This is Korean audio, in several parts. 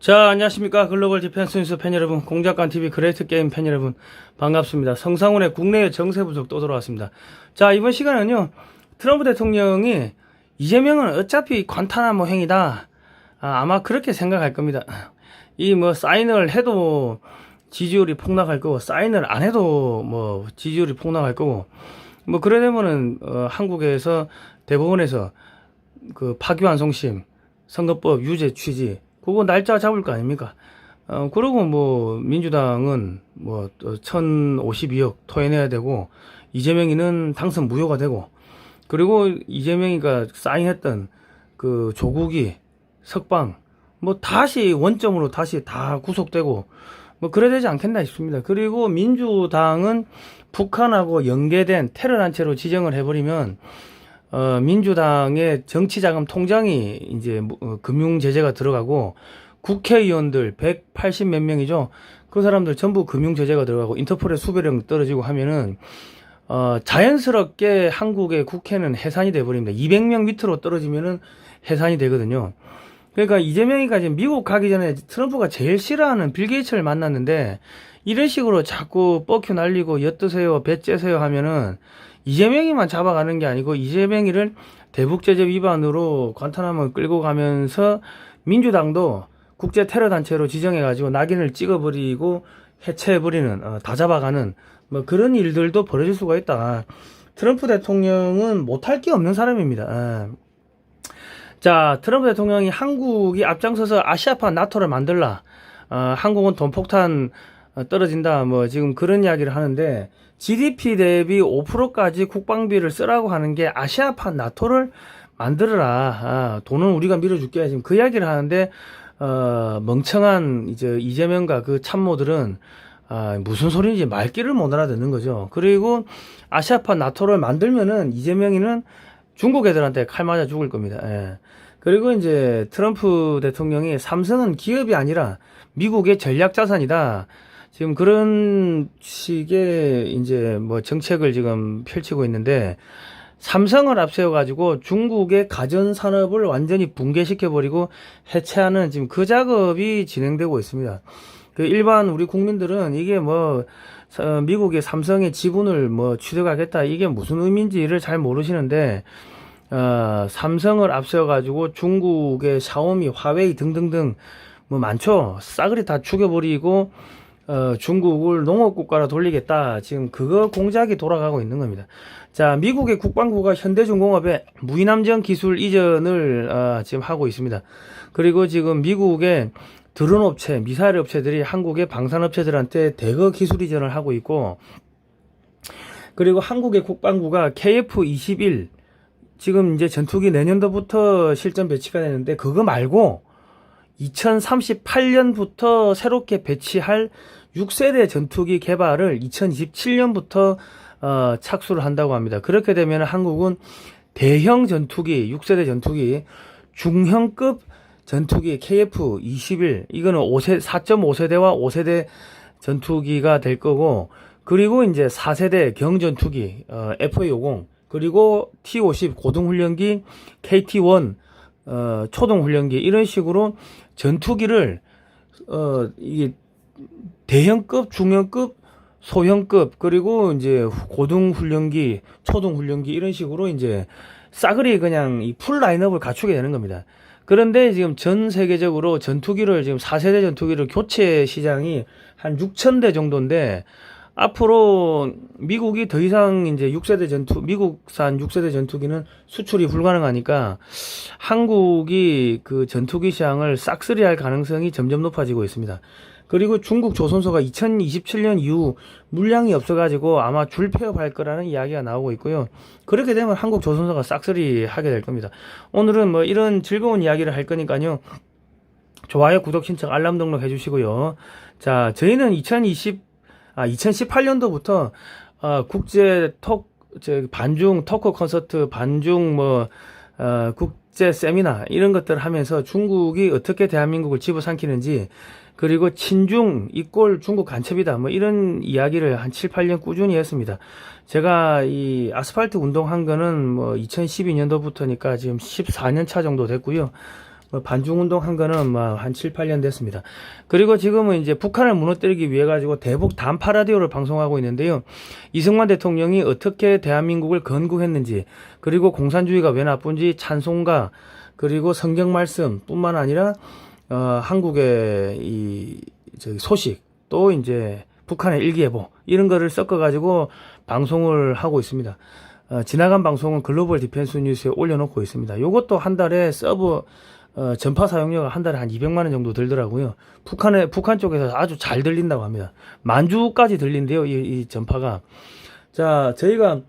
자, 안녕하십니까. 글로벌 디펜스 뉴스 팬 여러분, 공작관TV 그레이트 게임 팬 여러분, 반갑습니다. 성상훈의 국내외 정세 분석 또 돌아왔습니다. 자, 이번 시간은요, 트럼프 대통령이 이재명은 어차피 관타나모 행위다. 아마 그렇게 생각할 겁니다. 이 사인을 해도 지지율이 폭락할 거고, 사인을 안 해도 지지율이 폭락할 거고, 그래 되면은, 한국에서 대법원에서 그 파기환송심, 선거법 유죄 취지, 그거 날짜 잡을 거 아닙니까? 그리고 민주당은 1052억 토해내야 되고, 이재명이는 당선 무효가 되고, 그리고 이재명이가 사인했던 그 조국이 석방, 다시 원점으로 다시 다 구속되고, 그래야 되지 않겠나 싶습니다. 그리고 민주당은 북한하고 연계된 테러단체로 지정을 해버리면, 민주당의 정치자금 통장이 이제 금융제재가 들어가고, 국회의원들 180 몇 명이죠. 그 사람들 전부 금융제재가 들어가고 인터폴의 수배령 떨어지고 하면은 자연스럽게 한국의 국회는 해산이 돼버립니다. 200명 밑으로 떨어지면은 해산이 되거든요. 그러니까 이재명이가 지금 미국 가기 전에 트럼프가 제일 싫어하는 빌 게이츠를 만났는데, 이런 식으로 자꾸 뻑큐 날리고 엿드세요 배 째세요 하면은 이재명이만 잡아가는 게 아니고, 이재명이를 대북제재 위반으로 관타나모에 끌고 가면서 민주당도 국제 테러 단체로 지정해가지고 낙인을 찍어버리고 해체해버리는, 다 잡아가는 그런 일들도 벌어질 수가 있다. 트럼프 대통령은 못할 게 없는 사람입니다. 자, 트럼프 대통령이 한국이 앞장서서 아시아판 나토를 만들라, 한국은 돈폭탄 떨어진다, 지금 그런 이야기를 하는데, GDP 대비 5%까지 국방비를 쓰라고 하는 게 아시아판 나토를 만들어라, 돈은 우리가 밀어줄게, 지금 그 이야기를 하는데, 멍청한 이재명과 그 참모들은 무슨 소리인지 말귀를 못 알아듣는 거죠. 그리고 아시아판 나토를 만들면은 이재명이는 중국 애들한테 칼 맞아 죽을 겁니다. 예. 그리고 이제 트럼프 대통령이 삼성은 기업이 아니라 미국의 전략 자산이다, 지금 그런 식의 이제 정책을 지금 펼치고 있는데, 삼성을 앞세워가지고 중국의 가전산업을 완전히 붕괴시켜버리고 해체하는 지금 그 작업이 진행되고 있습니다. 그 일반 우리 국민들은 이게 미국의 삼성의 지분을 취득하겠다, 이게 무슨 의미인지를 잘 모르시는데, 삼성을 앞세워가지고 중국의 샤오미, 화웨이 등등등 많죠. 싸그리 다 죽여버리고, 중국을 농업국가로 돌리겠다, 지금 그거 공작이 돌아가고 있는 겁니다. 자, 미국의 국방부가 현대중공업에 무이남전 기술 이전을 지금 하고 있습니다. 그리고 지금 미국의 드론 업체, 미사일 업체들이 한국의 방산 업체들한테 대거 기술 이전을 하고 있고, 그리고 한국의 국방부가 KF-21 지금 이제 전투기 내년도부터 실전 배치가 되는데, 그거 말고 2038년부터 새롭게 배치할 6세대 전투기 개발을 2027년부터 착수를 한다고 합니다. 그렇게 되면 한국은 대형 전투기, 6세대 전투기, 중형급 전투기 KF-21, 이거는 4.5세대와 5세대 전투기가 될 거고, 그리고 이제 4세대 경전투기, FA-50, 그리고 T-50 고등훈련기, KT-1 초동훈련기, 이런 식으로 전투기를 이게 대형급, 중형급, 소형급, 그리고 이제 고등훈련기, 초등훈련기, 이런 식으로 이제 싸그리 그냥 이 풀 라인업을 갖추게 되는 겁니다. 그런데 지금 전 세계적으로 전투기를, 지금 4세대 전투기를 교체 시장이 한 6,000대 정도인데, 앞으로 미국이 더 이상 이제 미국산 6세대 전투기는 수출이 불가능하니까 한국이 그 전투기 시장을 싹쓸이 할 가능성이 점점 높아지고 있습니다. 그리고 중국 조선소가 2027년 이후 물량이 없어가지고 아마 줄폐업할 거라는 이야기가 나오고 있고요. 그렇게 되면 한국 조선소가 싹쓸이 하게 될 겁니다. 오늘은 이런 즐거운 이야기를 할 거니까요, 좋아요, 구독, 신청, 알람 등록 해주시고요. 자, 저희는 2018년도부터 국제 반중 토크 콘서트, 반중 국제 세미나, 이런 것들을 하면서 중국이 어떻게 대한민국을 집어삼키는지, 그리고 친중 이꼴 중국 간첩이다, 이런 이야기를 한 7, 8년 꾸준히 했습니다. 제가 이 아스팔트 운동한 거는 2012년도부터니까 지금 14년 차 정도 됐고요. 뭐 반중운동 한 거는 뭐 한 7, 8년 됐습니다. 그리고 지금은 이제 북한을 무너뜨리기 위해 가지고 대북 단파 라디오를 방송하고 있는데요. 이승만 대통령이 어떻게 대한민국을 건국했는지, 그리고 공산주의가 왜 나쁜지 찬송가, 그리고 성경 말씀 뿐만 아니라 한국의 소식, 또 이제 북한의 일기예보, 이런 거를 섞어 가지고 방송을 하고 있습니다. 지나간 방송은 글로벌 디펜스 뉴스에 올려놓고 있습니다. 요것도 한 달에 서버 전파 사용료가 한 달에 한 200만 원 정도 들더라고요. 북한 쪽에서 아주 잘 들린다고 합니다. 만주까지 들린대요, 이 전파가. 자, 저희가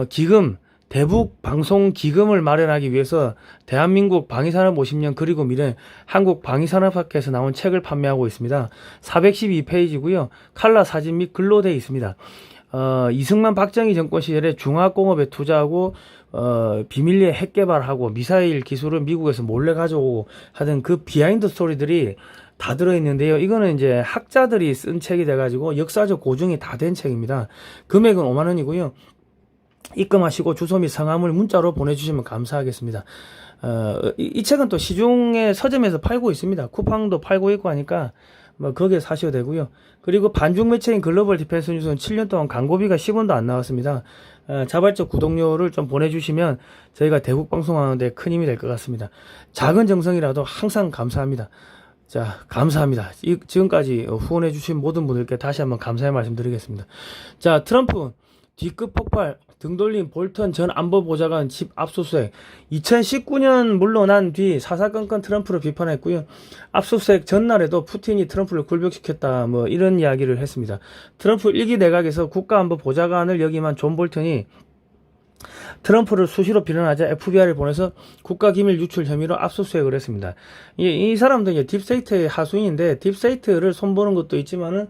기금, 대북 방송 기금을 마련하기 위해서 대한민국 방위산업 50년 그리고 미래 한국 방위산업학회에서 나온 책을 판매하고 있습니다. 412페이지고요. 칼라 사진 및 글로 되어 있습니다. 이승만 박정희 정권 시절에 중화공업에 투자하고 비밀리에 핵 개발하고 미사일 기술을 미국에서 몰래 가져오고 하던 그 비하인드 스토리들이 다 들어있는데요. 이거는 이제 학자들이 쓴 책이 돼가지고 역사적 고증이 다 된 책입니다. 금액은 5만 원이고요. 입금하시고 주소 및 성함을 문자로 보내주시면 감사하겠습니다. 이 책은 또 시중에 서점에서 팔고 있습니다. 쿠팡도 팔고 있고 하니까 뭐 거기에 사셔도 되고요. 그리고 반중 매체인 글로벌 디펜스 뉴스는 7년 동안 광고비가 10원도 안 나왔습니다. 자발적 구독료를 좀 보내주시면 저희가 대북 방송하는데 큰 힘이 될 것 같습니다. 작은 정성이라도 항상 감사합니다. 자, 감사합니다. 지금까지 후원해 주신 모든 분들께 다시 한번 감사의 말씀 드리겠습니다. 자, 트럼프 D급 폭발, 등 돌린 볼턴 전 안보보좌관 집 압수수색. 2019년 물러난 뒤 사사건건 트럼프를 비판했고요. 압수수색 전날에도 푸틴이 트럼프를 굴복시켰다, 뭐 이런 이야기를 했습니다. 트럼프 1기 내각에서 국가안보보좌관을 역임한 존 볼턴이 트럼프를 수시로 비난하자 FBI를 보내서 국가기밀 유출 혐의로 압수수색을 했습니다. 이 사람도 이제 딥스테이트의 하수인인데 딥스테이트를 손보는 것도 있지만은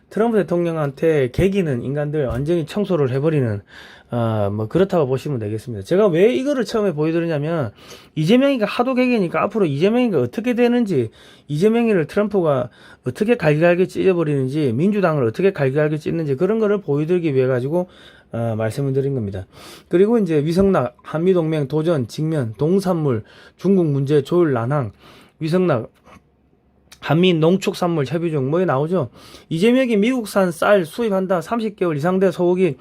트럼프 대통령한테 개기는 인간들 완전히 청소를 해버리는 뭐 그렇다고 보시면 되겠습니다. 제가 왜 이거를 처음에 보여드리냐면 이재명이가 하도 개기니까 앞으로 이재명이가 어떻게 되는지, 이재명이를 트럼프가 어떻게 갈기갈기 찢어버리는지, 민주당을 어떻게 갈기갈기 찢는지 그런 거를 보여드리기 위해 가지고 말씀을 드린 겁니다. 그리고 이제 위성낙, 한미동맹 도전, 직면, 동산물, 중국 문제, 조율 난항, 위성낙, 한미 농축산물 협의 중 뭐에 나오죠. 이재명이 미국산 쌀 수입한다, 30개월 이상 된 소고기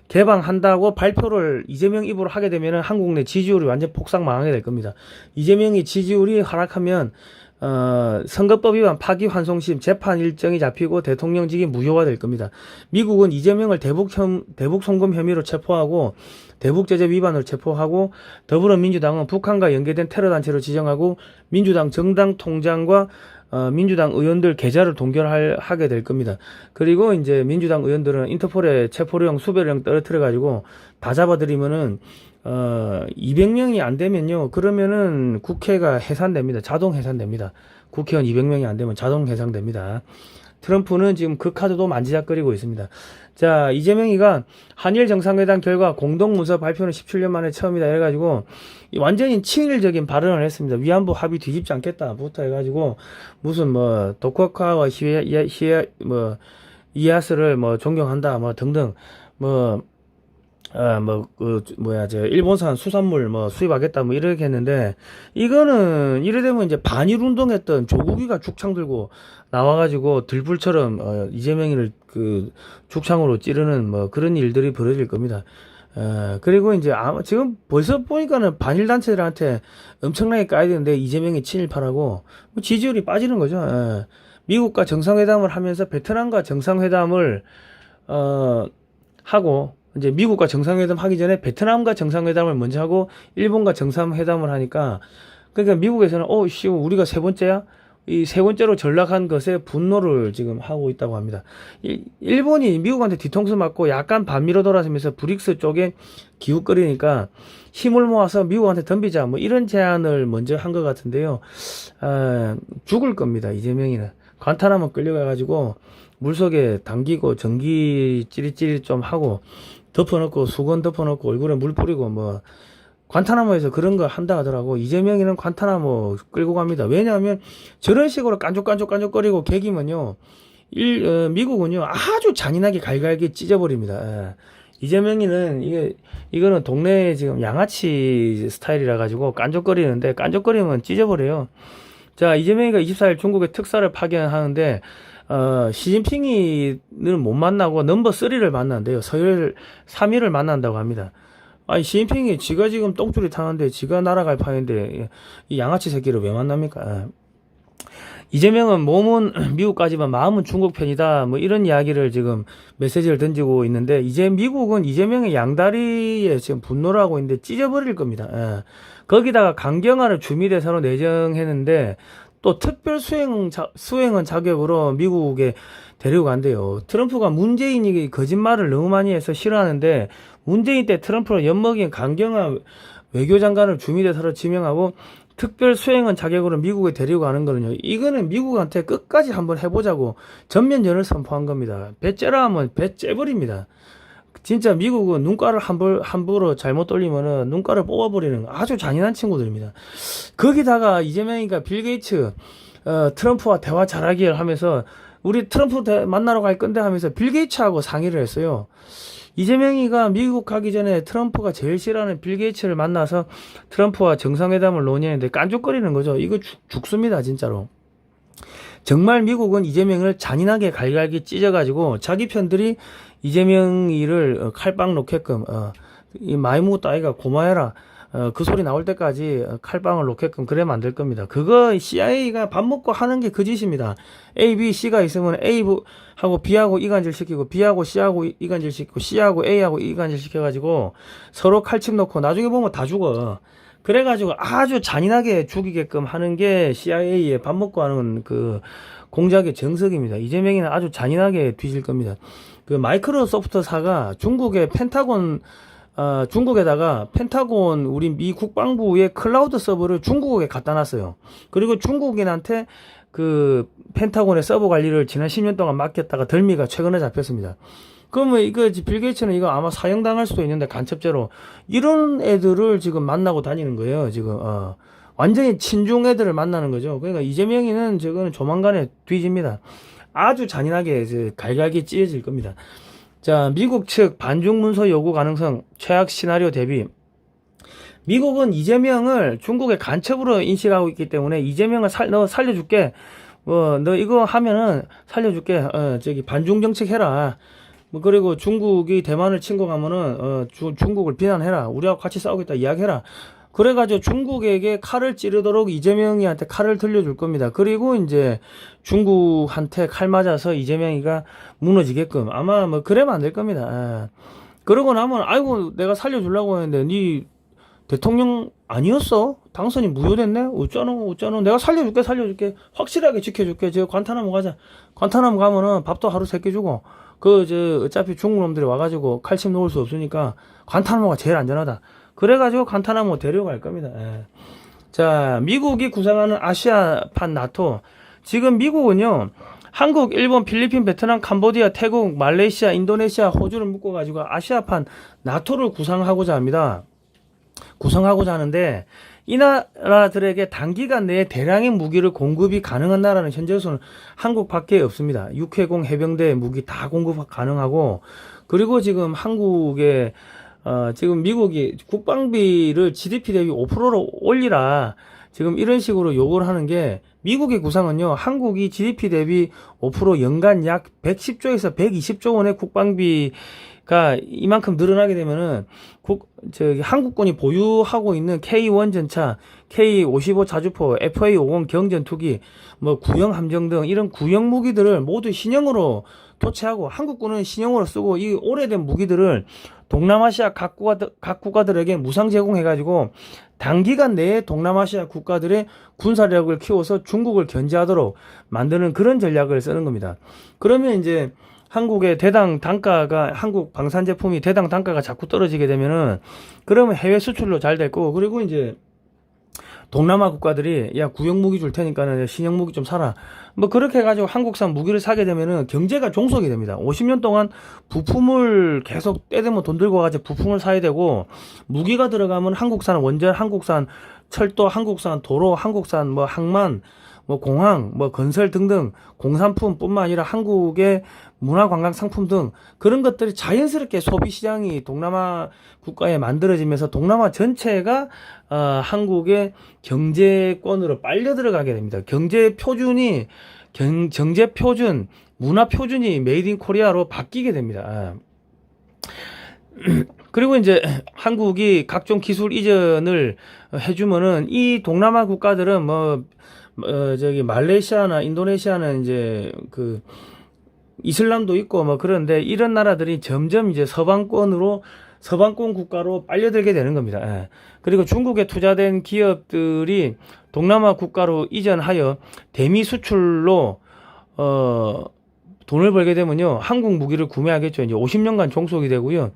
개방한다고 발표를 이재명 입으로 하게 되면 한국 내 지지율이 완전 폭삭 망하게 될 겁니다. 이재명이 지지율이 하락하면 선거법 위반 파기환송심 재판 일정이 잡히고 대통령직이 무효가 될 겁니다. 미국은 이재명을 대북 송금 혐의로 체포하고 대북 제재 위반으로 체포하고, 더불어민주당은 북한과 연계된 테러 단체로 지정하고 민주당 정당 통장과 민주당 의원들 계좌를 동결하게 될 겁니다. 그리고 이제 민주당 의원들은 인터폴의 체포령 수배령 떨어뜨려 가지고 다 잡아들이면은 200명이 안 되면요, 그러면은 국회가 해산됩니다. 자동 해산됩니다. 국회의원 200명이 안 되면 자동 해산됩니다. 트럼프는 지금 그 카드도 만지작거리고 있습니다. 자, 이재명이가 한일 정상회담 결과 공동문서 발표는 17년 만에 처음이다 해가지고 완전히 친일적인 발언을 했습니다. 위안부 합의 뒤집지 않겠다부터 해가지고 무슨 뭐 도쿠아카와 이에야스를 뭐 존경한다 뭐 등등 일본산 수산물 수입하겠다 이렇게 했는데, 이거는 이래되면 이제 반일 운동했던 조국이가 죽창 들고 나와가지고 들불처럼 이재명이를 그 죽창으로 찌르는 그런 일들이 벌어질 겁니다. 그리고 이제 지금 벌써 보니까는 반일 단체들한테 엄청나게 까야 되는데 이재명이 친일파라고 지지율이 빠지는 거죠. 미국과 정상회담을 하면서 베트남과 정상회담을 하고, 이제 미국과 정상회담 하기 전에 베트남과 정상회담을 먼저 하고 일본과 정상회담을 하니까, 그러니까 미국에서는 우리가 세 번째야? 이 세 번째로 전락한 것에 분노를 지금 하고 있다고 합니다. 일본이 미국한테 뒤통수 맞고 약간 반미로 돌아서면서 브릭스 쪽에 기웃거리니까 힘을 모아서 미국한테 덤비자 이런 제안을 먼저 한 것 같은데요. 죽을 겁니다. 이재명이는 관타나모 끌려가가지고 물속에 담기고 전기 찌릿찌릿 좀 하고 덮어놓고 수건 덮어놓고 얼굴에 물 뿌리고 관타나모에서 그런 거 한다 하더라고. 이재명이는 관타나모 끌고 갑니다. 왜냐하면 저런 식으로 깐족깐족거리고 개기면요, 미국은요 아주 잔인하게 갈갈기 찢어버립니다. 이재명이는 이거는 동네 지금 양아치 스타일이라 가지고 깐족거리는데 깐족거리면 찢어버려요. 자, 이재명이가 24일 중국에 특사를 파견하는데 시진핑이는 못 만나고 넘버 3를 만난대요. 서열 3위를 만난다고 합니다. 아니, 시진핑이 지가 지금 똥줄이 타는데 지가 날아갈 판인데 이 양아치 새끼를 왜 만납니까? 이재명은 몸은 미국까지만 마음은 중국 편이다. 뭐 이런 이야기를 지금 메시지를 던지고 있는데 이제 미국은 이재명의 양다리에 지금 분노를 하고 있는데 찢어버릴 겁니다. 거기다가 강경화를 주미대사로 내정했는데 또 특별 수행원 자격으로 미국에 데리고 간대요. 트럼프가 문재인이 거짓말을 너무 많이 해서 싫어하는데 문재인 때 트럼프로 엿먹인 강경화 외교장관을 주미대사로 지명하고 특별 수행원 자격으로 미국에 데리고 가는 거는요. 이거는 미국한테 끝까지 한번 해보자고 전면전을 선포한 겁니다. 배 째라 하면 배 째버립니다. 진짜 미국은 눈가를 함부로 잘못 돌리면은 눈가를 뽑아버리는 아주 잔인한 친구들입니다. 거기다가 이재명이가 빌 게이츠 트럼프와 대화 잘하기를 하면서 우리 트럼프 만나러 갈 건데 하면서 빌 게이츠하고 상의를 했어요. 이재명이가 미국 가기 전에 트럼프가 제일 싫어하는 빌 게이츠를 만나서 트럼프와 정상회담을 논의했는데 깐족거리는 거죠. 이거 죽습니다, 진짜로. 정말 미국은 이재명을 잔인하게 갈갈기 찢어가지고 자기 편들이 이재명이를 칼빵 놓게끔 이 마이무 따위가 고마해라 그 소리 나올 때까지 칼빵을 놓게끔 그래 만들 겁니다. 그거 CIA가 밥 먹고 하는 게 그 짓입니다. A, B, C가 있으면 A하고 B하고 이간질 시키고 B하고 C하고 이간질 시키고 C하고 A하고 이간질 시켜가지고 서로 칼집 놓고 나중에 보면 다 죽어. 그래가지고 아주 잔인하게 죽이게끔 하는 게 CIA의 밥 먹고 하는 그 공작의 정석입니다. 이재명이는 아주 잔인하게 뒤질 겁니다. 그 마이크로소프트사가 중국의 중국에다가 펜타곤 우리 미 국방부의 클라우드 서버를 중국에 갖다 놨어요. 그리고 중국인한테 그 펜타곤의 서버 관리를 지난 10년 동안 맡겼다가 덜미가 최근에 잡혔습니다. 그러면 이거 빌 게이츠는 이거 아마 사형당할 수도 있는데 간첩죄로 이런 애들을 지금 만나고 다니는 거예요. 지금 완전히 친중 애들을 만나는 거죠. 그러니까 이재명이는 저거는 조만간에 뒤집니다. 아주 잔인하게 이제 갈갈기 찢어질 겁니다. 자, 미국 측 반중 문서 요구 가능성 최악 시나리오 대비. 미국은 이재명을 중국의 간첩으로 인식하고 있기 때문에 이재명을 너 살려줄게. 너 이거 하면은 살려줄게. 저기 반중 정책 해라. 뭐 그리고 중국이 대만을 침공하면은 중국을 비난해라. 우리하고 같이 싸우겠다 이야기해라. 그래가지고 중국에게 칼을 찌르도록 이재명이한테 칼을 들려줄 겁니다. 그리고 이제 중국한테 칼 맞아서 이재명이가 무너지게끔 아마 뭐 그래면 안 될 겁니다. 그러고 나면 아이고 내가 살려주려고 했는데 네 대통령 아니었어? 당선이 무효됐네? 어쩌노 내가 살려줄게 확실하게 지켜줄게. 저 관타나무 가자. 관타나무 가면은 밥도 하루 3끼 주고 어차피 중국 놈들이 와가지고 칼집 놓을 수 없으니까 관타나무가 제일 안전하다. 그래가지고 간타나무 데려갈 겁니다. 자, 미국이 구상하는 아시아판 나토. 지금 미국은요, 한국, 일본, 필리핀, 베트남, 캄보디아, 태국, 말레이시아, 인도네시아, 호주를 묶어가지고 아시아판 나토를 구상하고자 합니다. 구성하고자 하는데 이 나라들에게 단기간 내에 대량의 무기를 공급이 가능한 나라는 현재로서는 한국밖에 없습니다. 육해공 해병대 무기 다 공급 가능하고 그리고 지금 한국에 지금 미국이 국방비를 GDP 대비 5%로 올리라. 지금 이런 식으로 요구를 하는 게 미국의 구상은요. 한국이 GDP 대비 5% 연간 약 110조에서 120조 원의 국방비가 이만큼 늘어나게 되면은 한국군이 보유하고 있는 K1 전차, K55 자주포, FA50 경전투기, 뭐 구형 함정 등 이런 구형 무기들을 모두 신형으로 도체하고 한국군은 신형으로 쓰고 이 오래된 무기들을 동남아시아 각 국가들에게 무상 제공해가지고 단기간 내에 동남아시아 국가들의 군사력을 키워서 중국을 견제하도록 만드는 그런 전략을 쓰는 겁니다. 그러면 이제 한국의 한국 방산 제품이 대당 단가가 자꾸 떨어지게 되면은 그러면 해외 수출로 잘 될 거고 그리고 이제 동남아 국가들이 야 구형 무기 줄 테니까는 신형 무기 좀 사라. 뭐 그렇게 해가지고 한국산 무기를 사게 되면은 경제가 종속이 됩니다. 50년 동안 부품을 계속 때되면 돈 들고 가지고 부품을 사야 되고 무기가 들어가면 한국산 원전, 한국산 철도, 한국산 도로, 한국산 뭐 항만 뭐 공항, 뭐 건설 등등 공산품뿐만 아니라 한국의 문화관광 상품 등 그런 것들이 자연스럽게 소비 시장이 동남아 국가에 만들어지면서 동남아 전체가 한국의 경제권으로 빨려 들어가게 됩니다. 경제 표준이 경제 표준, 문화 표준이 메이드 인 코리아로 바뀌게 됩니다. 그리고 이제 한국이 각종 기술 이전을 해주면은 이 동남아 국가들은 저기 말레이시아나 인도네시아는 이제 그 이슬람도 있고 뭐 그런데 이런 나라들이 점점 이제 서방권 국가로 빨려들게 되는 겁니다. 예. 그리고 중국에 투자된 기업들이 동남아 국가로 이전하여 대미 수출로 돈을 벌게 되면요 한국 무기를 구매하겠죠. 이제 50년간 종속이 되고요.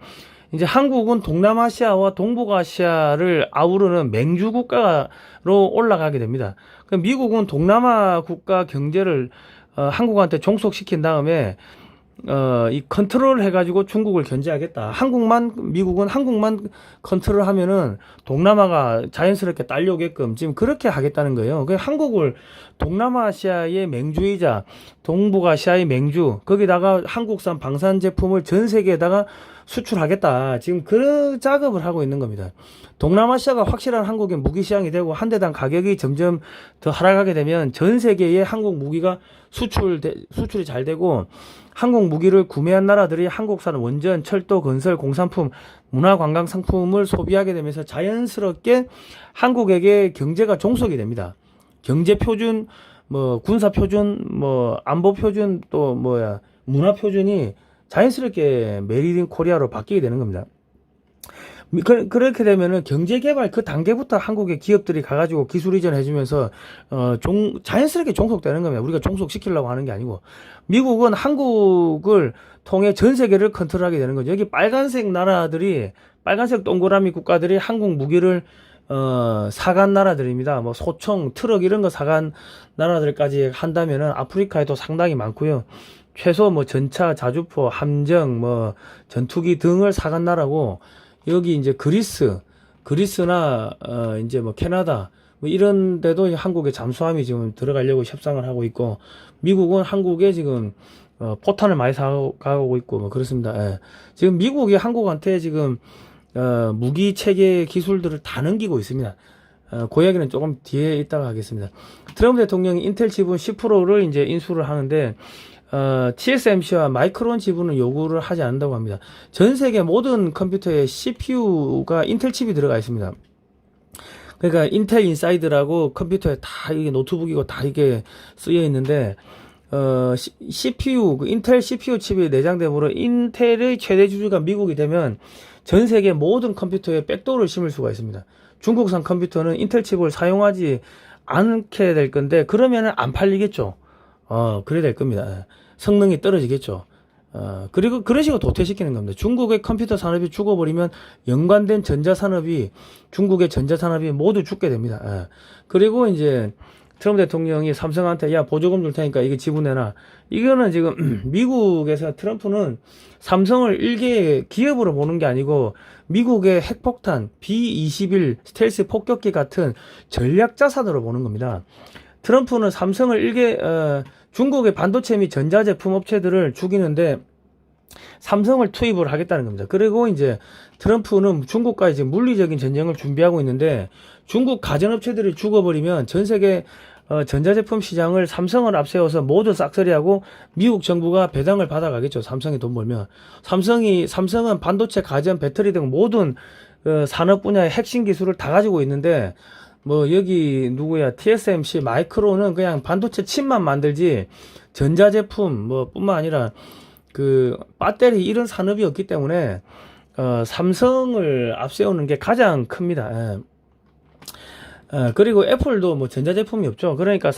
이제 한국은 동남아시아와 동북아시아를 아우르는 맹주 국가로 올라가게 됩니다. 그럼 미국은 동남아 국가 경제를 한국한테 종속시킨 다음에 이 컨트롤 해가지고 중국을 견제하겠다. 미국은 한국만 컨트롤 하면은 동남아가 자연스럽게 딸려오게끔 지금 그렇게 하겠다는 거예요. 그 한국을 동남아시아의 맹주이자 동북아시아의 맹주, 거기다가 한국산 방산 제품을 전 세계에다가 수출하겠다. 지금 그 작업을 하고 있는 겁니다. 동남아시아가 확실한 한국의 무기 시장이 되고 한 대당 가격이 점점 더 하락하게 되면 전 세계에 한국 무기가 수출이 잘 되고 한국 무기를 구매한 나라들이 한국산 원전, 철도, 건설, 공산품, 문화관광 상품을 소비하게 되면서 자연스럽게 한국에게 경제가 종속이 됩니다. 경제 표준, 뭐 군사 표준, 뭐 안보 표준, 또 문화 표준이 자연스럽게 메이드 인 코리아로 바뀌게 되는 겁니다. 그렇게 되면은 경제개발 그 단계부터 한국의 기업들이 가가지고 기술 이전 해주면서 자연스럽게 종속되는 겁니다. 우리가 종속시키려고 하는 게 아니고 미국은 한국을 통해 전 세계를 컨트롤하게 되는 거죠. 여기 빨간색 동그라미 국가들이 한국 무기를 사간 나라들입니다. 뭐 소총, 트럭 이런 거 사간 나라들까지 한다면은 아프리카에도 상당히 많고요. 최소 뭐 전차, 자주포, 함정, 뭐 전투기 등을 사간 나라고 여기 이제 그리스나 이제 뭐 캐나다 뭐 이런 데도 한국의 잠수함이 지금 들어가려고 협상을 하고 있고 미국은 한국에 지금 포탄을 많이 사가고 있고 뭐 그렇습니다. 예. 지금 미국이 한국한테 지금 무기 체계 기술들을 다 넘기고 있습니다. 그 이야기는 조금 뒤에 있다가 하겠습니다. 트럼프 대통령이 인텔 지분 10%를 이제 인수를 하는데 TSMC와 마이크론 지분은 요구를 하지 않는다고 합니다. 전 세계 모든 컴퓨터에 CPU가 인텔 칩이 들어가 있습니다. 그러니까 인텔 인사이드라고 컴퓨터에 다 이게 노트북이고 다 이게 쓰여 있는데 CPU 인텔 CPU 칩이 내장되므로 인텔의 최대 주주가 미국이 되면 전 세계 모든 컴퓨터에 백도어를 심을 수가 있습니다. 중국산 컴퓨터는 인텔 칩을 사용하지 않게 될 건데 그러면은 안 팔리겠죠. 그래 될 겁니다. 성능이 떨어지겠죠. 그리고 그런 식으로 도태시키는 겁니다. 중국의 컴퓨터 산업이 죽어버리면 연관된 중국의 전자산업이 모두 죽게 됩니다. 그리고 이제 트럼프 대통령이 삼성한테 야 보조금 줄 테니까 이거 지분내놔. 이거는 지금 미국에서 트럼프는 삼성을 일개의 기업으로 보는 게 아니고 미국의 핵폭탄, B-21 스텔스 폭격기 같은 전략 자산으로 보는 겁니다. 트럼프는 삼성을 중국의 반도체 및 전자제품 업체들을 죽이는데 삼성을 투입을 하겠다는 겁니다. 그리고 이제 트럼프는 중국과 이제 물리적인 전쟁을 준비하고 있는데 중국 가전업체들이 죽어버리면 전 세계 전자제품 시장을 삼성을 앞세워서 모두 싹쓸이하고 미국 정부가 배당을 받아가겠죠. 삼성이 돈 벌면. 삼성은 반도체, 가전, 배터리 등 모든 산업 분야의 핵심 기술을 다 가지고 있는데 뭐 여기 TSMC, 마이크론은 그냥 반도체 칩만 만들지 전자제품 뭐 뿐만 아니라 그 배터리 이런 산업이 없기 때문에 삼성을 앞세우는 게 가장 큽니다. 그리고 애플도 뭐 전자제품이 없죠. 그러니까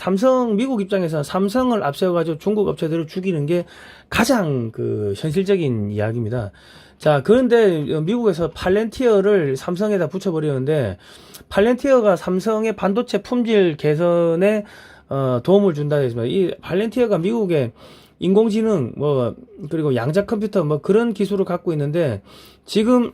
미국 입장에서는 삼성을 앞세워가지고 중국 업체들을 죽이는 게 가장 그 현실적인 이야기입니다. 자, 그런데 미국에서 팔렌티어를 삼성에다 붙여버리는데 팔렌티어가 삼성의 반도체 품질 개선에 도움을 준다 했습니다. 이 팔렌티어가 미국의 인공지능 그리고 양자 컴퓨터 뭐 그런 기술을 갖고 있는데 지금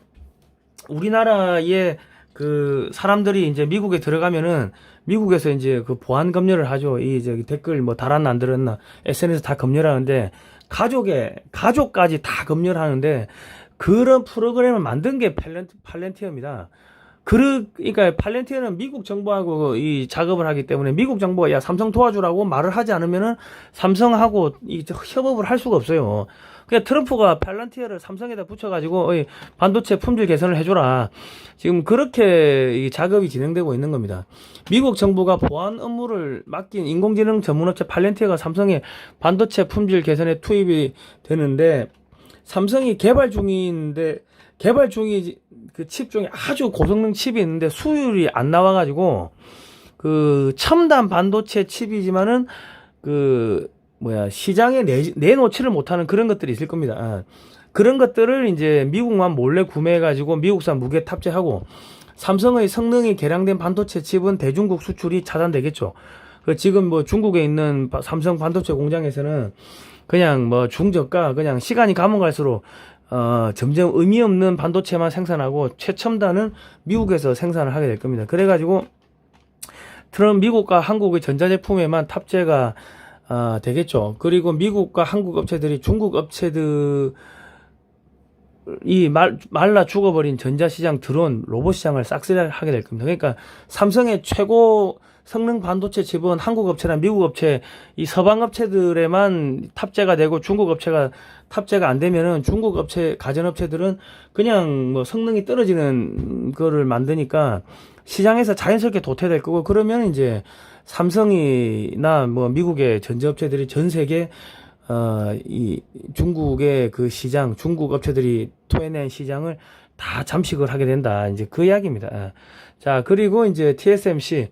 우리나라의 그 사람들이 이제 미국에 들어가면은 미국에서 이제 그 보안 검열을 하죠. 이 저기 댓글 뭐 달았나 안 들었나 SNS 다 검열하는데 가족까지 다 검열하는데 그런 프로그램을 만든 게 팔렌티어입니다. 그러니까 팔렌티어는 미국 정부하고 이 작업을 하기 때문에 미국 정부가 야 삼성 도와주라고 말을 하지 않으면은 삼성하고 이 협업을 할 수가 없어요. 그러니까 트럼프가 팔렌티어를 삼성에다 붙여가지고 반도체 품질 개선을 해줘라. 지금 그렇게 이 작업이 진행되고 있는 겁니다. 미국 정부가 보안 업무를 맡긴 인공지능 전문업체 팔렌티어가 삼성의 반도체 품질 개선에 투입이 되는데 삼성이 개발 중인 그 칩 중에 아주 고성능 칩이 있는데 수율이 안 나와가지고 그 첨단 반도체 칩이지만은 그 시장에 내놓지를 못하는 그런 것들이 있을 겁니다. 그런 것들을 이제 미국만 몰래 구매해가지고 미국산 무게 탑재하고 삼성의 성능이 개량된 반도체 칩은 대중국 수출이 차단되겠죠. 지금 뭐 중국에 있는 삼성 반도체 공장에서는 그냥 뭐 중저가 그냥 시간이 가면 갈수록 점점 의미 없는 반도체만 생산하고 최첨단은 미국에서 생산을 하게 될 겁니다. 그래가지고 미국과 한국의 전자제품에만 탑재가 되겠죠. 그리고 미국과 한국 업체들이 중국 업체들이 말라 죽어버린 전자시장 드론 로봇 시장을 싹쓸이하게 될 겁니다. 그러니까 삼성의 최고 성능 반도체 칩은 한국 업체나 미국 업체, 이 서방 업체들에만 탑재가 되고 중국 업체가 탑재가 안 되면은 중국 업체, 가전업체들은 그냥 뭐 성능이 떨어지는 거를 만드니까 시장에서 자연스럽게 도태될 거고, 그러면 이제 삼성이나 뭐 미국의 전자업체들이 전 세계 이 중국의 그 시장, 중국 업체들이 토해낸 시장을 다 잠식을 하게 된다. 이제 그 이야기입니다. 자, 그리고 이제 TSMC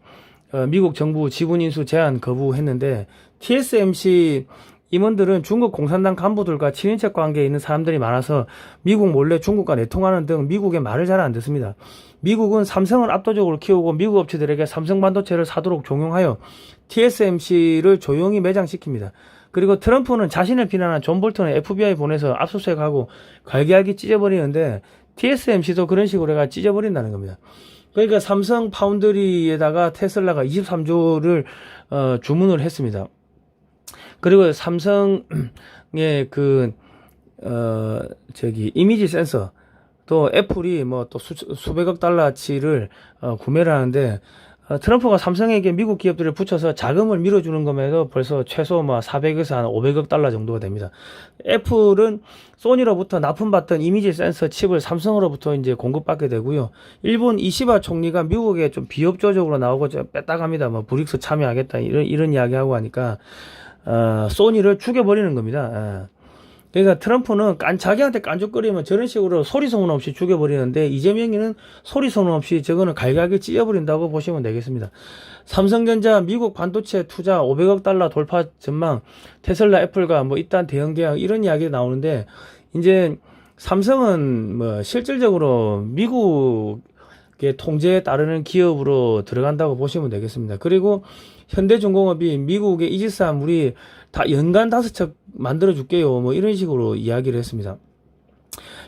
미국 정부 지분 인수 제한 거부했는데, TSMC 임원들은 중국 공산당 간부들과 친인척 관계에 있는 사람들이 많아서 미국 몰래 중국과 내통하는 등 미국의 말을 잘 안 듣습니다. 미국은 삼성을 압도적으로 키우고 미국 업체들에게 삼성 반도체를 사도록 종용하여 TSMC를 조용히 매장시킵니다. 그리고 트럼프는 자신을 비난한 존 볼턴을 FBI 보내서 압수수색하고 갈기갈기 찢어버리는데 TSMC도 그런 식으로 해가 찢어버린다는 겁니다. 그러니까 삼성 파운드리에다가 테슬라가 23조를 주문을 했습니다. 그리고 삼성의 이미지 센서, 또 애플이 뭐 또 수백억 달러치를 구매를 하는데, 트럼프가 삼성에게 미국 기업들을 붙여서 자금을 밀어주는 것에도 벌써 최소 뭐 400에서 한 500억 달러 정도가 됩니다. 애플은 소니로부터 납품받던 이미지 센서 칩을 삼성으로부터 이제 공급받게 되고요. 일본 이시바 총리가 미국에 좀 비협조적으로 나오고 좀 뺐다갑니다. 뭐 브릭스 참여하겠다 이런 이야기하고 하니까 소니를 죽여버리는 겁니다. 그러니까 트럼프는 자기한테 깐죽거리면 저런 식으로 소리 소문 없이 죽여버리는데, 이재명이는 소리 소문 없이 저거는 갈갈기 찢어버린다고 보시면 되겠습니다. 삼성전자 미국 반도체 투자 500억 달러 돌파 전망, 테슬라 애플과 뭐 이딴 대형 계약 이런 이야기 나오는데, 이제 삼성은 뭐 실질적으로 미국의 통제에 따르는 기업으로 들어간다고 보시면 되겠습니다. 그리고 현대중공업이 미국의 이지스함 우리 다 연간 5척 만들어 줄게요, 뭐 이런 식으로 이야기를 했습니다.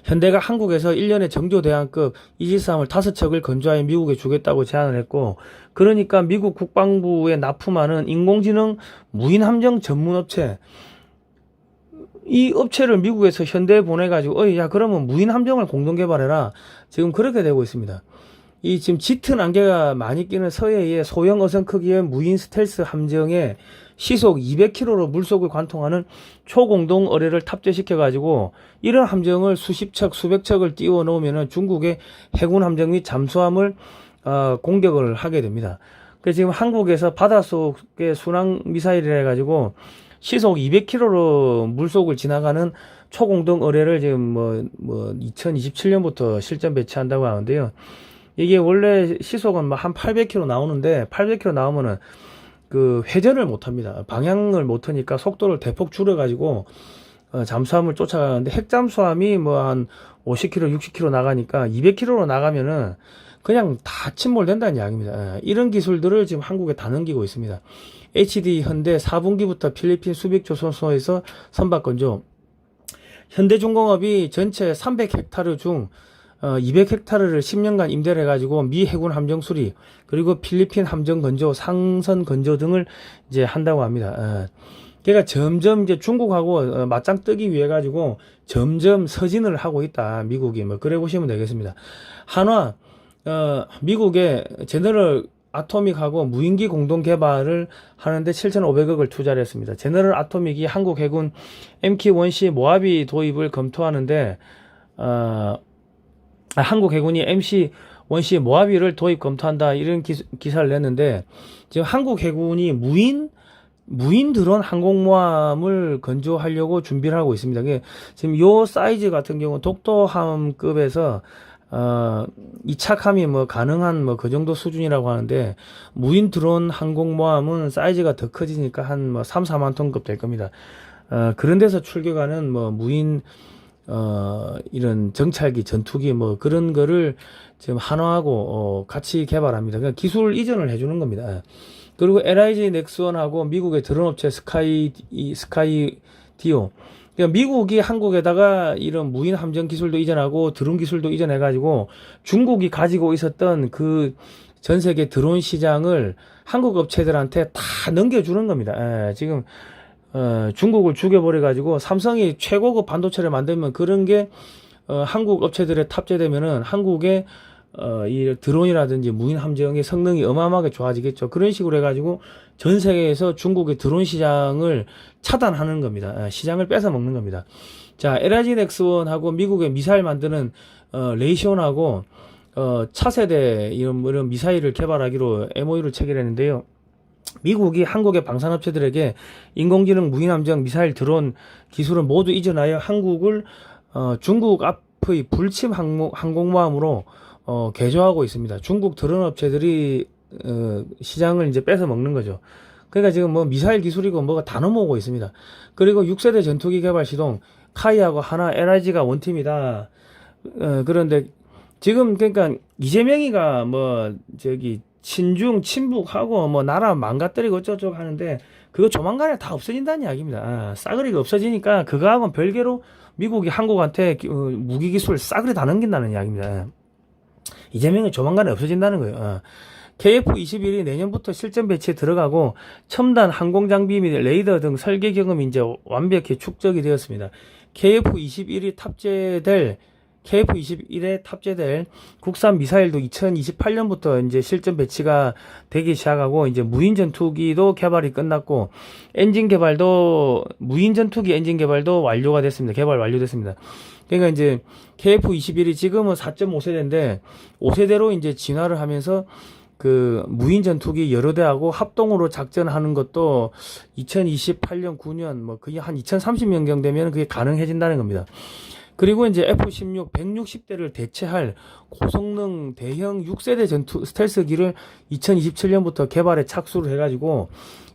현대가 한국에서 1년에 정조대왕급 이지스함을 5척을 건조하여 미국에 주겠다고 제안을 했고, 그러니까 미국 국방부에 납품하는 인공지능 무인함정 전문업체, 이 업체를 미국에서 현대에 보내가지고 야 그러면 무인함정을 공동 개발해라, 지금 그렇게 되고 있습니다. 이 지금 짙은 안개가 많이 끼는 서해의 소형 어선 크기의 무인 스텔스 함정에 시속 200km로 물속을 관통하는 초공동 어뢰를 탑재시켜가지고 이런 함정을 수십 척, 수백 척을 띄워 놓으면은 중국의 해군 함정 및 잠수함을 공격을 하게 됩니다. 그래서 지금 한국에서 바닷속의 순항 미사일이라 해가지고 시속 200km로 물속을 지나가는 초공동 어뢰를 지금 뭐 2027년부터 실전 배치한다고 하는데요. 이게 원래 시속은 한 800km 나오는데 800km 나오면은 그 회전을 못 합니다. 방향을 못 하니까 속도를 대폭 줄여가지고 잠수함을 쫓아가는데, 핵잠수함이 뭐 한 50km, 60km 나가니까 200km로 나가면은 그냥 다 침몰된다는 이야기입니다. 이런 기술들을 지금 한국에 다 넘기고 있습니다. HD 현대 4분기부터 필리핀 수빅조선소에서 선박건조. 현대중공업이 전체 300헥타르 중 200헥타르를 10년간 임대를 해가지고 미 해군 함정 수리, 그리고 필리핀 함정 건조, 상선 건조 등을 이제 한다고 합니다. 그러니까 점점 이제 중국하고 맞짱 뜨기 위해 가지고 점점 서진을 하고 있다, 미국이. 뭐 그래 보시면 되겠습니다. 한화, 미국의 제너럴 아토믹하고 무인기 공동 개발을 하는데 7,500억을 투자를 했습니다. 제너럴 아토믹이 한국 해군 MK-1C 모하비 도입을 검토하는데, 한국 해군이 MC-1C 모하비를 도입 검토한다, 이런 기사를 냈는데, 지금 한국 해군이 무인 드론 항공모함을 건조하려고 준비를 하고 있습니다. 지금 요 사이즈 같은 경우 독도함급에서 이착함이 뭐 가능한 뭐 그 정도 수준이라고 하는데, 무인 드론 항공모함은 사이즈가 더 커지니까 한 뭐 3, 4만 톤급 될 겁니다. 그런 데서 출격하는 뭐 무인 이런 정찰기, 전투기 뭐 그런 거를 지금 한화하고 같이 개발합니다. 그러니까 기술 이전을 해주는 겁니다. 그리고 LIG 넥스원하고 미국의 드론 업체 스카이디오. 그러니까 미국이 한국에다가 이런 무인 함정 기술도 이전하고 드론 기술도 이전해가지고 중국이 가지고 있었던 그 전 세계 드론 시장을 한국 업체들한테 다 넘겨주는 겁니다. 지금 중국을 죽여버려가지고 삼성이 최고급 반도체를 만들면 그런 게 한국 업체들에 탑재되면은 한국의 이 드론이라든지 무인 함정의 성능이 어마어마하게 좋아지겠죠. 그런 식으로 해가지고 전 세계에서 중국의 드론 시장을 차단하는 겁니다. 시장을 뺏어 먹는 겁니다. 자, LIG 넥스원하고 미국의 미사일 만드는 레이시온하고 차세대 이런 미사일을 개발하기로 MOU를 체결했는데요. 미국이 한국의 방산업체들에게 인공지능, 무인함정, 미사일, 드론 기술을 모두 이전하여 한국을 중국 앞의 불침 항공모함으로 개조하고 있습니다. 중국 드론 업체들이 시장을 이제 뺏어 먹는 거죠. 그러니까 지금 뭐 미사일 기술이고 뭐가 다 넘어오고 있습니다. 그리고 6세대 전투기 개발 시동, 카이하고 하나, LIG가 원팀이다. 그런데 지금 그러니까 이재명이가 뭐 저기 친중 친북하고 뭐 나라 망가뜨리고 어쩌고저쩌고 하는데 그거 조만간에 다 없어진다는 이야기입니다. 싸그리가 없어지니까 그거하고는 별개로 미국이 한국한테 무기 기술 싸그리 다 넘긴다는 이야기입니다. 이재명이 조만간에 없어진다는 거예요. KF-21이 내년부터 실전 배치에 들어가고 첨단 항공장비 및 레이더 등 설계 경험이 이제 완벽히 축적이 되었습니다. KF-21에 탑재될 국산 미사일도 2028년부터 이제 실전 배치가 되기 시작하고, 이제 무인 전투기도 개발이 끝났고, 무인 전투기 엔진 개발도 완료가 됐습니다. 개발 완료됐습니다. 그러니까 이제 KF-21이 지금은 4.5세대인데 5세대로 이제 진화를 하면서 그 무인 전투기 여러 대하고 합동으로 작전하는 것도 2028년 9년 뭐 거의 한 2030년경 되면 그게 가능해진다는 겁니다. 그리고 이제 F-16 160대를 대체할 고성능 대형 6세대 전투 스텔스기를 2027년부터 개발에 착수를 해가지고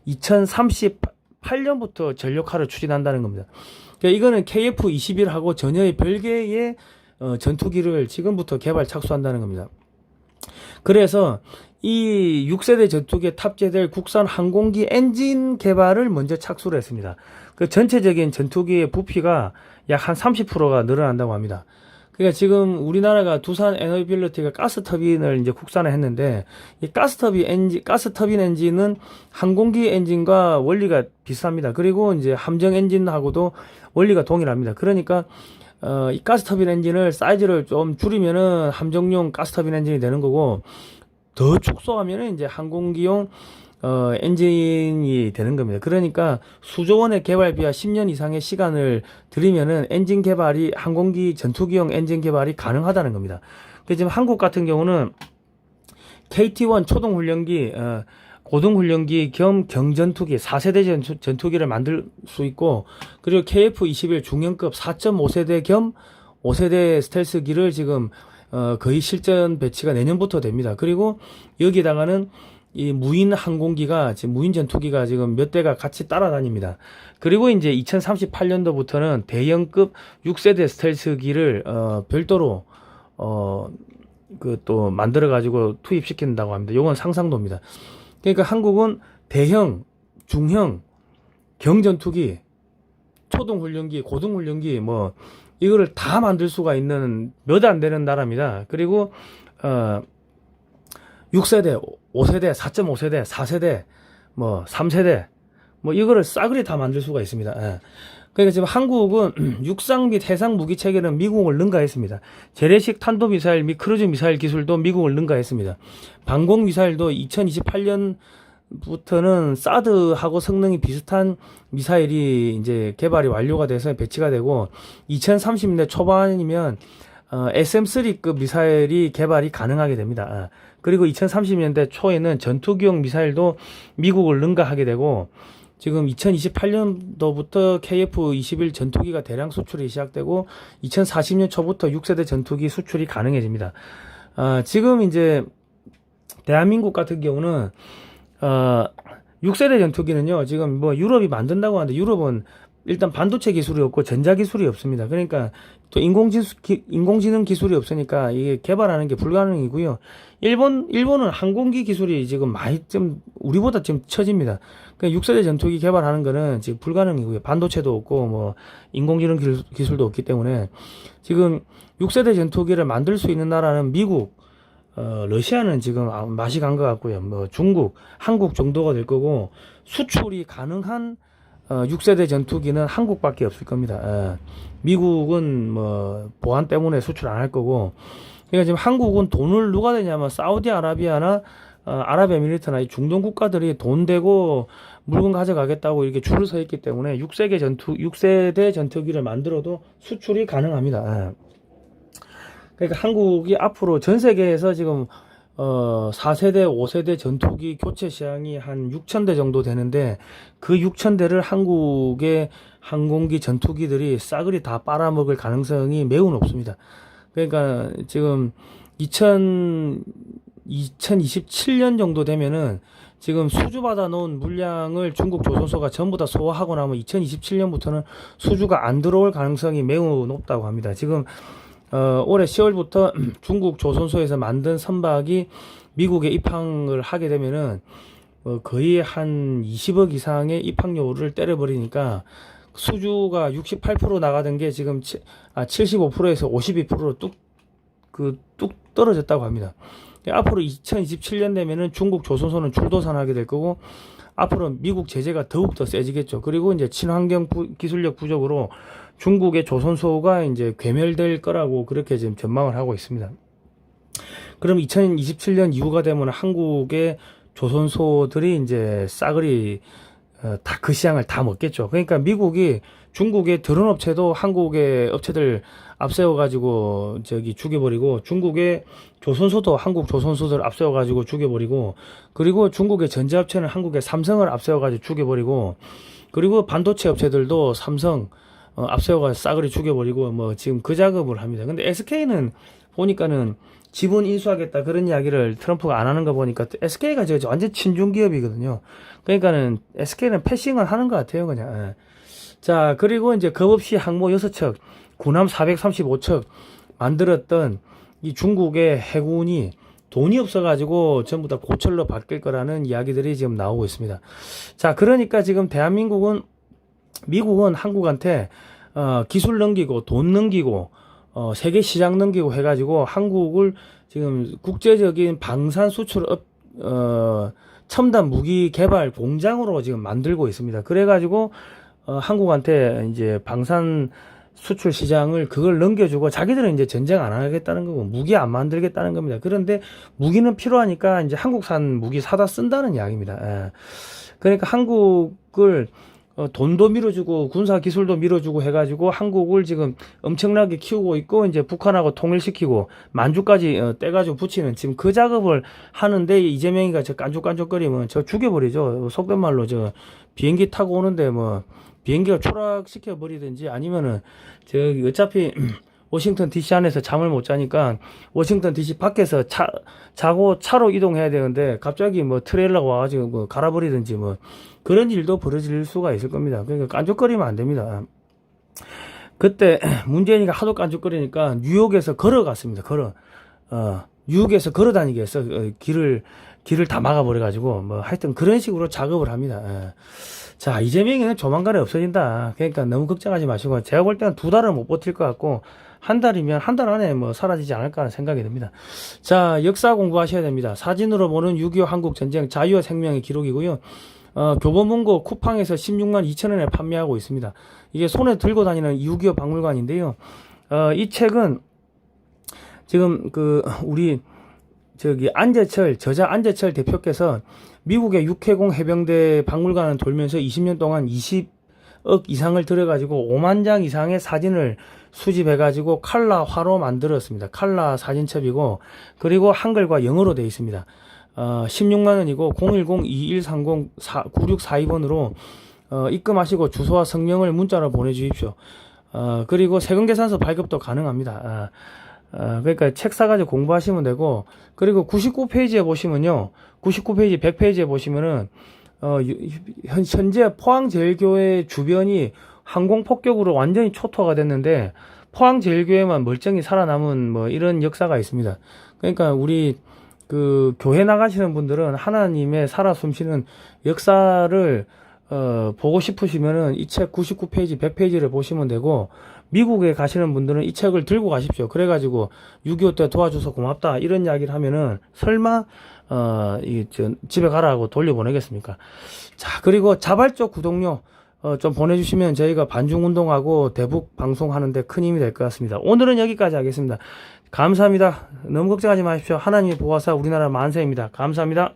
2038년부터 전력화를 추진한다는 겁니다. 그러니까 이거는 KF-21하고 전혀 별개의 전투기를 지금부터 개발 착수한다는 겁니다. 그래서 이 6세대 전투기에 탑재될 국산 항공기 엔진 개발을 먼저 착수를 했습니다. 그 전체적인 전투기의 부피가 약 한 30%가 늘어난다고 합니다. 그러니까 지금 우리나라가 두산 에너빌리티가 가스터빈을 이제 국산을 했는데, 이 가스터빈 엔진은 항공기 엔진과 원리가 비슷합니다. 그리고 이제 함정 엔진하고도 원리가 동일합니다. 그러니까 이 가스터빈 엔진을 사이즈를 좀 줄이면은 함정용 가스터빈 엔진이 되는 거고, 더 축소하면은 이제 항공기용 엔진이 되는 겁니다. 그러니까 수조 원의 개발비와 10년 이상의 시간을 들이면은 엔진 개발이, 항공기 전투기용 엔진 개발이 가능하다는 겁니다. 그래서 지금 한국 같은 경우는 KT-1 초동훈련기, 고등훈련기 겸 경전투기 4세대 전투기를 만들 수 있고, 그리고 KF-21 중형급 4.5세대 겸 5세대 스텔스기를 지금 거의 실전 배치가 내년부터 됩니다. 그리고 여기다가는 이 무인 항공기가, 지금 무인 전투기가 지금 몇 대가 같이 따라다닙니다. 그리고 이제 2038년도부터는 대형급 6세대 스텔스기를 별도로 그 또 만들어 가지고 투입시킨다고 합니다. 요건 상상도입니다. 그러니까 한국은 대형, 중형, 경전투기, 초동훈련기, 고등훈련기, 뭐 이거를 다 만들 수가 있는 몇 안 되는 나라입니다. 그리고 6세대, 5세대, 4.5세대, 4세대, 뭐 3세대 뭐 이거를 싸그리 다 만들 수가 있습니다. 예. 그러니까 지금 한국은 육상 및 해상 무기 체계는 미국을 능가했습니다. 재래식 탄도미사일 및 크루즈 미사일 기술도 미국을 능가했습니다. 방공 미사일도 2028년부터는 사드하고 성능이 비슷한 미사일이 이제 개발이 완료가 돼서 배치가 되고 2030년대 초반이면 SM3급 미사일이 개발이 가능하게 됩니다. 그리고 2030년대 초에는 전투기용 미사일도 미국을 능가하게 되고 지금 2028년도부터 KF-21 전투기가 대량 수출이 시작되고 2040년 초부터 6세대 전투기 수출이 가능해집니다. 지금 이제 대한민국 같은 경우는 6세대 전투기는요, 지금 뭐 유럽이 만든다고 하는데 유럽은 일단 반도체 기술이 없고 전자 기술이 없습니다. 그러니까 또 인공지능 기술이 없으니까 이게 개발하는 게 불가능이고요. 일본은 항공기 기술이 지금 많이 좀 우리보다 좀 처집니다. 그러니까 6세대 전투기 개발하는 거는 지금 불가능이고요. 반도체도 없고 뭐 인공지능 기술도 없기 때문에 지금 6세대 전투기를 만들 수 있는 나라는 미국, 러시아는 지금 맛이 간 것 같고요. 뭐 중국, 한국 정도가 될 거고 수출이 가능한 6세대 전투기는 한국밖에 없을 겁니다. 미국은 뭐 보안 때문에 수출 안 할 거고, 그러니까 지금 한국은 돈을 누가 되냐면 사우디아라비아나 아랍에미리트나 이 중동 국가들이 돈 대고 물건 가져가겠다고 이렇게 줄을 서 있기 때문에 6세대 전투기를 만들어도 수출이 가능합니다. 그러니까 한국이 앞으로 전 세계에서 지금 4세대, 5세대 전투기 교체 시장이 한 6,000대 정도 되는데 그 6,000대를 한국의 항공기 전투기들이 싸그리 다 빨아먹을 가능성이 매우 높습니다. 그러니까 지금 2027년 정도 되면은 지금 수주받아 놓은 물량을 중국 조선소가 전부 다 소화하고 나면 2027년부터는 수주가 안 들어올 가능성이 매우 높다고 합니다. 지금 올해 10월부터 중국 조선소에서 만든 선박이 미국에 입항을 하게 되면은 거의 한 20억 이상의 입항료를 때려버리니까 수주가 68% 나가던 게 지금 75%에서 52%로 뚝 떨어졌다고 합니다. 앞으로 2027년 되면은 중국 조선소는 줄도산하게 될 거고 앞으로 미국 제재가 더욱더 세지겠죠. 그리고 이제 친환경 기술력 부족으로 중국의 조선소가 이제 괴멸될 거라고 그렇게 지금 전망을 하고 있습니다. 그럼 2027년 이후가 되면 한국의 조선소들이 이제 싸그리 다 그 시장을 다 먹겠죠. 그러니까 미국이 중국의 드론 업체도 한국의 업체들 앞세워 가지고 저기 죽여버리고 중국의 조선소도 한국 조선소들 앞세워 가지고 죽여버리고 그리고 중국의 전자업체는 한국의 삼성을 앞세워 가지고 죽여버리고 그리고 반도체 업체들도 삼성 앞세워가 싸그리 죽여버리고 뭐 지금 그 작업을 합니다. 근데 SK는 보니까는 지분 인수하겠다 그런 이야기를 트럼프가 안 하는 거 보니까 SK가 저 완전 친중 기업이거든요. 그러니까는 SK는 패싱을 하는 것 같아요, 그냥. 자, 그리고 이제 겁없이 항모 6척, 군함 435척 만들었던 이 중국의 해군이 돈이 없어가지고 전부 다 고철로 바뀔 거라는 이야기들이 지금 나오고 있습니다. 자, 그러니까 지금 미국은 한국한테 기술 넘기고 돈 넘기고 세계 시장 넘기고 해가지고 한국을 지금 국제적인 방산 수출 첨단 무기 개발 공장으로 지금 만들고 있습니다. 그래가지고 한국한테 이제 방산 수출 시장을 그걸 넘겨주고 자기들은 이제 전쟁 안 하겠다는 거고 무기 안 만들겠다는 겁니다. 그런데 무기는 필요하니까 이제 한국산 무기 사다 쓴다는 이야기입니다. 그러니까 한국을 돈도 밀어주고 군사 기술도 밀어주고 해가지고 한국을 지금 엄청나게 키우고 있고 이제 북한하고 통일시키고 만주까지 떼가지고 붙이는 지금 그 작업을 하는데 이재명이가 저 깐족깐족거리면 저 죽여버리죠. 속된 말로 저 비행기 타고 오는데 뭐 비행기가 추락시켜 버리든지 아니면은 저기 어차피 워싱턴 DC 안에서 잠을 못 자니까 워싱턴 DC 밖에서 자고 차로 이동해야 되는데 갑자기 뭐 트레일러가 와가지고 뭐 갈아버리든지 뭐 그런 일도 벌어질 수가 있을 겁니다. 그러니까 깐족거리면 안 됩니다. 그때 문재인이가 하도 깐족거리니까 뉴욕에서 걸어갔습니다. 뉴욕에서 걸어 다니게 했어. 길을 길을 다 막아버려가지고 뭐 하여튼 그런 식으로 작업을 합니다. 예. 자, 이재명이는 조만간에 없어진다. 그러니까 너무 걱정하지 마시고, 제가 볼 때는 2달은 못 버틸 것 같고, 한 달이면 한 달 안에 뭐 사라지지 않을까 하는 생각이 듭니다. 자, 역사 공부하셔야 됩니다. 사진으로 보는 6.25 한국전쟁 자유와 생명의 기록이고요. 교보문고 쿠팡에서 16만 2천원에 판매하고 있습니다. 이게 손에 들고 다니는 6.25 박물관인데요. 이 책은 지금 우리 저자 안재철 대표께서 미국의 육해공 해병대 박물관을 돌면서 20년 동안 20억 이상을 들여가지고 5만 장 이상의 사진을 수집해가지고 칼라화로 만들었습니다. 칼라 사진첩이고, 그리고 한글과 영어로 되어 있습니다. 16만원이고 010-2130-9642번으로 입금하시고 주소와 성명을 문자로 보내주십시오. 그리고 세금계산서 발급도 가능합니다. 그러니까 책 사가지고 공부하시면 되고, 그리고 99페이지에 보시면요, 99페이지 100페이지에 보시면은 현재 포항제일교회 주변이 항공폭격으로 완전히 초토화가 됐는데 포항제일교회만 멀쩡히 살아남은 뭐 이런 역사가 있습니다. 그러니까 우리 교회 나가시는 분들은 하나님의 살아 숨쉬는 역사를 보고 싶으시면은 이 책 99페이지 100페이지를 보시면 되고, 미국에 가시는 분들은 이 책을 들고 가십시오. 그래가지고 6.25 때 도와줘서 고맙다 이런 이야기를 하면은 설마 집에 가라고 돌려보내겠습니까? 자, 그리고 자발적 구독료 좀 보내주시면 저희가 반중운동하고 대북 방송하는데 큰 힘이 될 것 같습니다. 오늘은 여기까지 하겠습니다. 감사합니다. 너무 걱정하지 마십시오. 하나님의 보호하사 우리나라 만세입니다. 감사합니다.